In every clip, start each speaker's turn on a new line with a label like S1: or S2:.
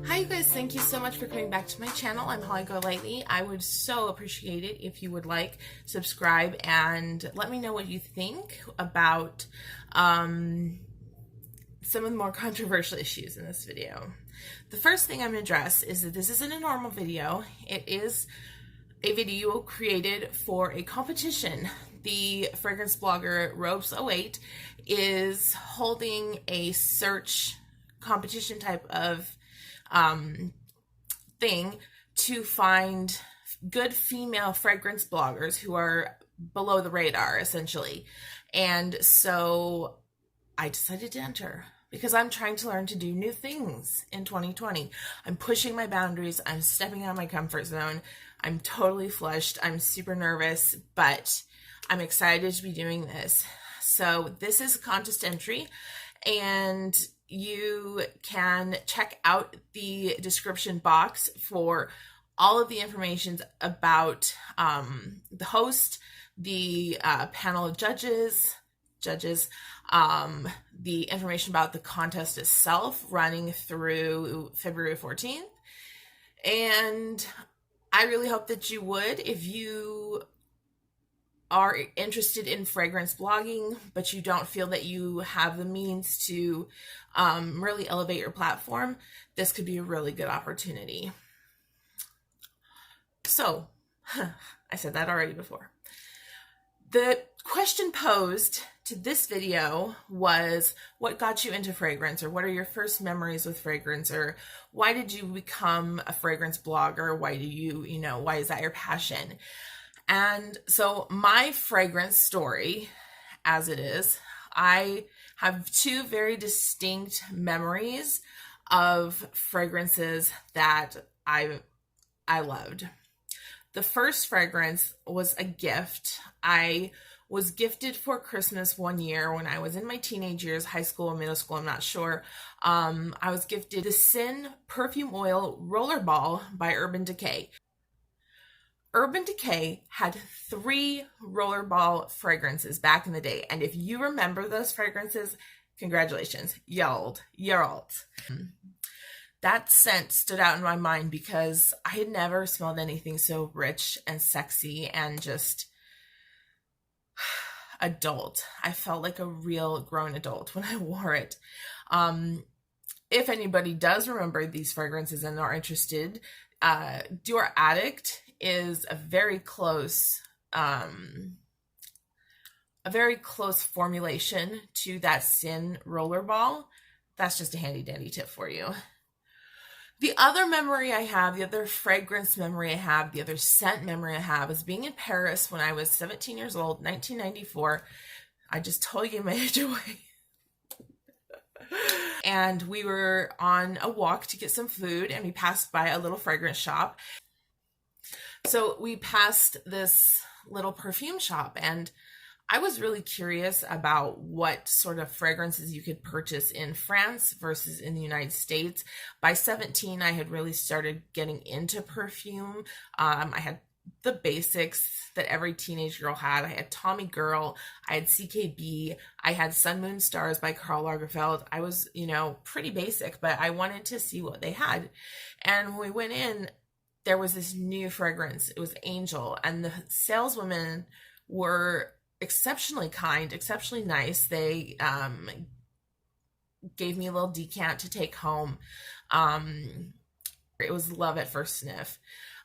S1: Hi you guys, thank you so much for coming back to my channel. I'm Holly Golightly. I would so appreciate it if you would like, subscribe, and let me know what you think about some of the more controversial issues in this video. The first thing I'm going to address is that this isn't a normal video. It is a video created for a competition. The fragrance blogger Robes08 is holding a search competition type of thing to find good female fragrance bloggers who are below the radar, essentially. And so I decided to enter because I'm trying to learn to do new things in 2020. I'm pushing my boundaries. I'm stepping out of my comfort zone. I'm totally flushed. I'm super nervous, but I'm excited to be doing this. So this is a contest entry, and you can check out the description box for all of the information about the host, the panel of judges, the information about the contest itself running through February 14th. And I really hope that you would, if you are interested in fragrance blogging, but you don't feel that you have the means to really elevate your platform, this could be a really good opportunity. So, I said that already before. The question posed to this video was, what got you into fragrance, or what are your first memories with fragrance, or why did you become a fragrance blogger? Why do you, why is that your passion? And so my fragrance story, as it is, I have two very distinct memories of fragrances that I loved. The first fragrance was a gift. I was gifted for Christmas one year when I was in my teenage years, high school or middle school, I'm not sure. I was gifted the Sin Perfume Oil Rollerball by Urban Decay. Urban Decay had 3 rollerball fragrances back in the day. And if you remember those fragrances, congratulations, you're old. That scent stood out in my mind because I had never smelled anything so rich and sexy and just adult. I felt like a real grown adult when I wore it. If anybody does remember these fragrances and are interested, Dior Addict is a very close formulation to that Sin Rollerball. That's just a handy dandy tip for you. The other memory I have, the other fragrance memory I have, the other scent memory I have is being in Paris when I was 17 years old, 1994. I just told you my age away. And we were on a walk to get some food, and we passed by a little fragrance shop. So we passed this little perfume shop, and I was really curious about what sort of fragrances you could purchase in France versus in the United States. By 17, I had really started getting into perfume. I had the basics that every teenage girl had. I had Tommy Girl, I had CKB, I had Sun Moon Stars by Karl Lagerfeld. I was, pretty basic, but I wanted to see what they had. And when we went in, there was this new fragrance. It was Angel, and the saleswomen were exceptionally kind, exceptionally nice. They gave me a little decant to take home. It was love at first sniff.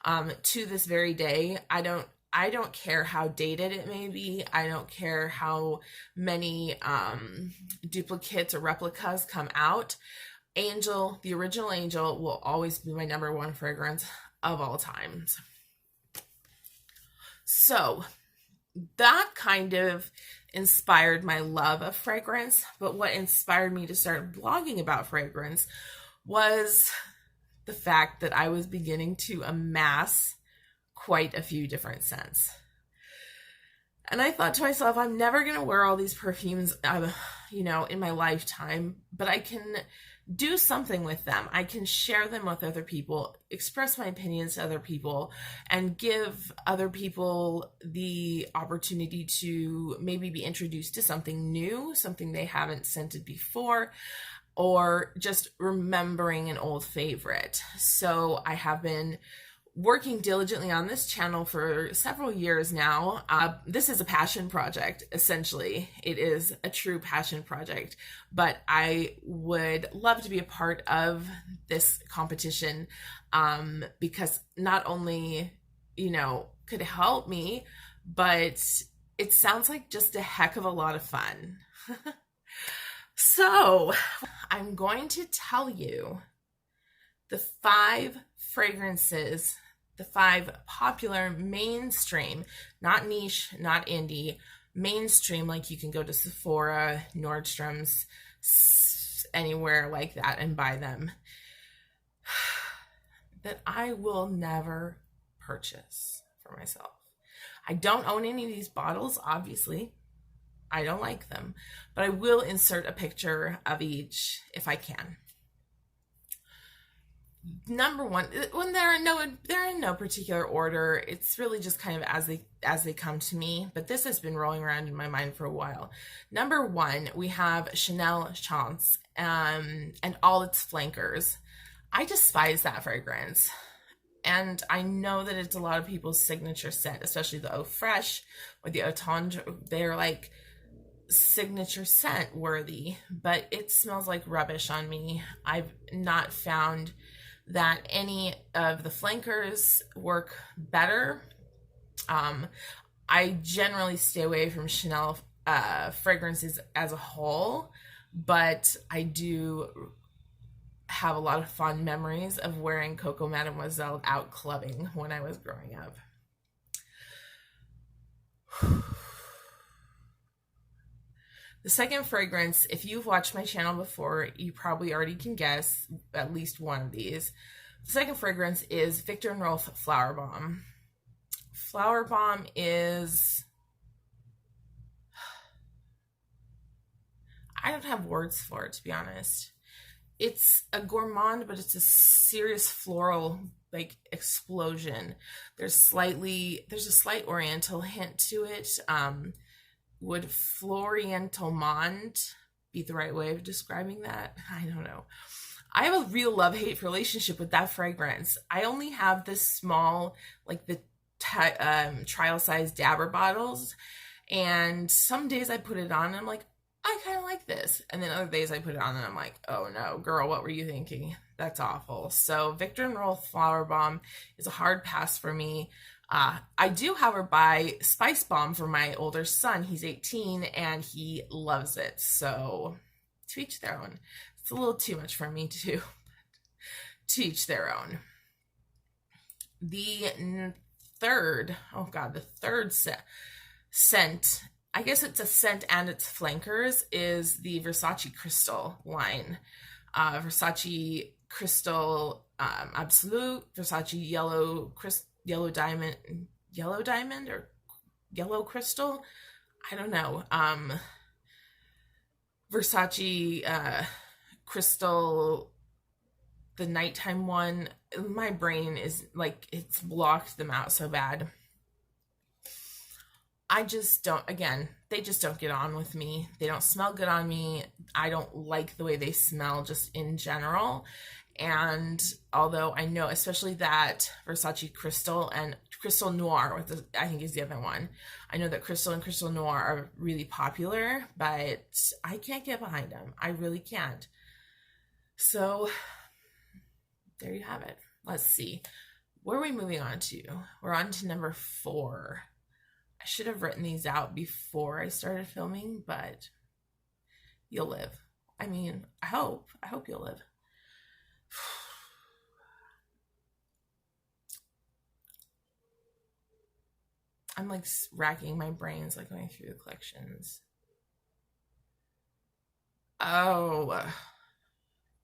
S1: To this very day, I don't care how dated it may be. I don't care how many duplicates or replicas come out. Angel, the original Angel, will always be my number 1 fragrance of all times. So that kind of inspired my love of fragrance, but what inspired me to start blogging about fragrance was the fact that I was beginning to amass quite a few different scents. And I thought to myself, I'm never going to wear all these perfumes, in my lifetime, but I can do something with them. I can share them with other people, express my opinions to other people, and give other people the opportunity to maybe be introduced to something new, something they haven't scented before. or just remembering an old favorite. So I have been working diligently on this channel for several years now. This is a passion project, essentially. It is a true passion project, but I would love to be a part of this competition, because not only, could it help me, but it sounds like just a heck of a lot of fun. So I'm going to tell you the 5 fragrances, the 5 popular mainstream, not niche, not indie, mainstream, like you can go to Sephora, Nordstrom's, anywhere like that and buy them, that I will never purchase for myself. I don't own any of these bottles, obviously. I don't like them, but I will insert a picture of each if I can. Number 1, when they're in no particular order. It's really just kind of as they come to me, but this has been rolling around in my mind for a while. Number 1, we have Chanel Chance, and all its flankers. I despise that fragrance. And I know that it's a lot of people's signature scent, especially the Eau Fraiche or the Eau Tendre. They're like signature scent worthy, but it smells like rubbish on me. I've not found that any of the flankers work better. I generally stay away from Chanel fragrances as a whole, but I do have a lot of fond memories of wearing Coco Mademoiselle out clubbing when I was growing up. The second fragrance, if you've watched my channel before, you probably already can guess at least one of these. The second fragrance is Viktor & Rolf Flower Bomb. Flower Bomb is... I don't have words for it, to be honest. It's a gourmand, but it's a serious floral like explosion. There's a slight oriental hint to it. Would florientalmond be the right way of describing that? I don't know. I have a real love-hate relationship with that fragrance. I only have this small, like the trial size dabber bottles, and some days I put it on and I'm like, I kind of like this. And then other days I put it on and I'm like, oh no, girl, what were you thinking? That's awful. So Viktor & Rolf Flower Bomb is a hard pass for me. I do, however, buy Spice Bomb for my older son. He's 18 and he loves it. So to each their own. It's a little too much for me too. To each their own. The third scent, I guess it's a scent and its flankers, is the Versace Crystal line. Versace Crystal Absolute, Versace Yellow Diamond or Yellow Crystal. I don't know. Versace Crystal, the nighttime one. My brain is like, it's blocked them out so bad. I just don't, again, they just don't get on with me. They don't smell good on me. I don't like the way they smell just in general. And although I know, especially that Versace Crystal and Crystal Noir, I think is the other one. I know that Crystal and Crystal Noir are really popular, but I can't get behind them. I really can't. So there you have it. Let's see. Where are we moving on to? We're on to number 4. I should have written these out before I started filming, but you'll live. I mean, I hope you'll live. I'm like racking my brains, like going through the collections. Oh,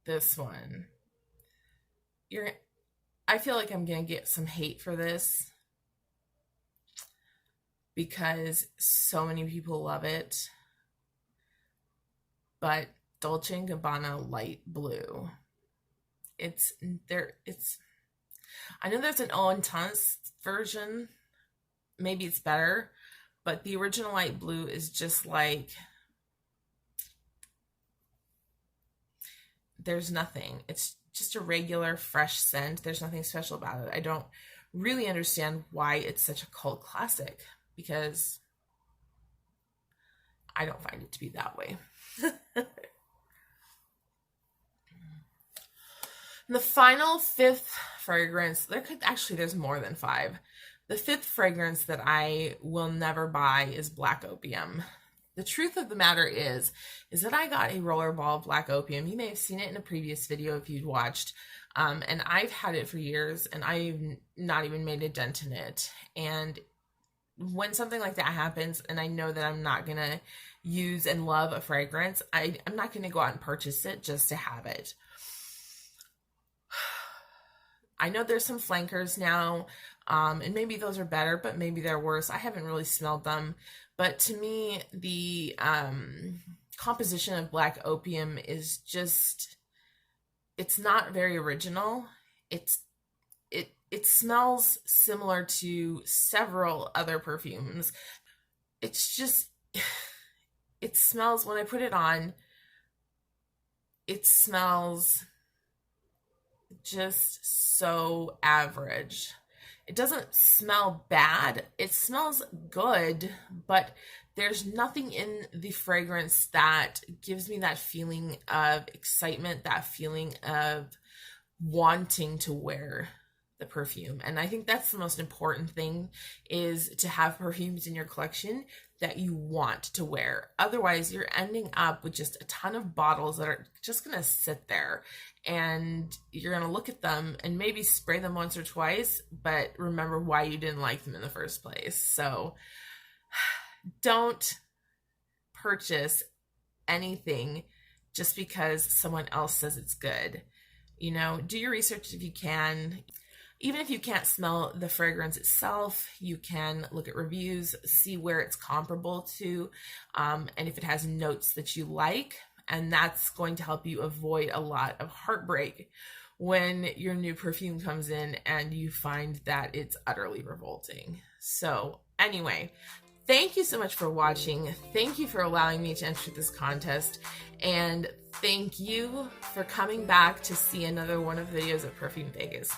S1: this one. I feel like I'm gonna get some hate for this because so many people love it. But Dolce & Gabbana Light Blue. I know there's an Eau Intense version. Maybe it's better, but the original Light Blue is just like, there's nothing. It's just a regular fresh scent. There's nothing special about it. I don't really understand why it's such a cult classic, because I don't find it to be that way. The final fifth fragrance, there's more than five. The fifth fragrance that I will never buy is Black Opium. The truth of the matter is that I got a rollerball of Black Opium. You may have seen it in a previous video if you'd watched. And I've had it for years, and I've not even made a dent in it. And when something like that happens, and I know that I'm not going to use and love a fragrance, I'm not going to go out and purchase it just to have it. I know there's some flankers now, and maybe those are better, but maybe they're worse. I haven't really smelled them. But to me, the composition of Black Opium is just, it's not very original. It smells similar to several other perfumes. It's just, it smells, when I put it on, it smells just so average. It doesn't smell bad. It smells good, but there's nothing in the fragrance that gives me that feeling of excitement, that feeling of wanting to wear the perfume. And I think that's the most important thing, is to have perfumes in your collection that you want to wear. Otherwise, you're ending up with just a ton of bottles that are just going to sit there, and you're going to look at them and maybe spray them once or twice, but remember why you didn't like them in the first place. So don't purchase anything just because someone else says it's good. You know, do your research if you can. Even if you can't smell the fragrance itself, you can look at reviews, see where it's comparable to, and if it has notes that you like. And that's going to help you avoid a lot of heartbreak when your new perfume comes in and you find that it's utterly revolting. So anyway, thank you so much for watching. Thank you for allowing me to enter this contest. And thank you for coming back to see another one of the videos of Perfume Vegas.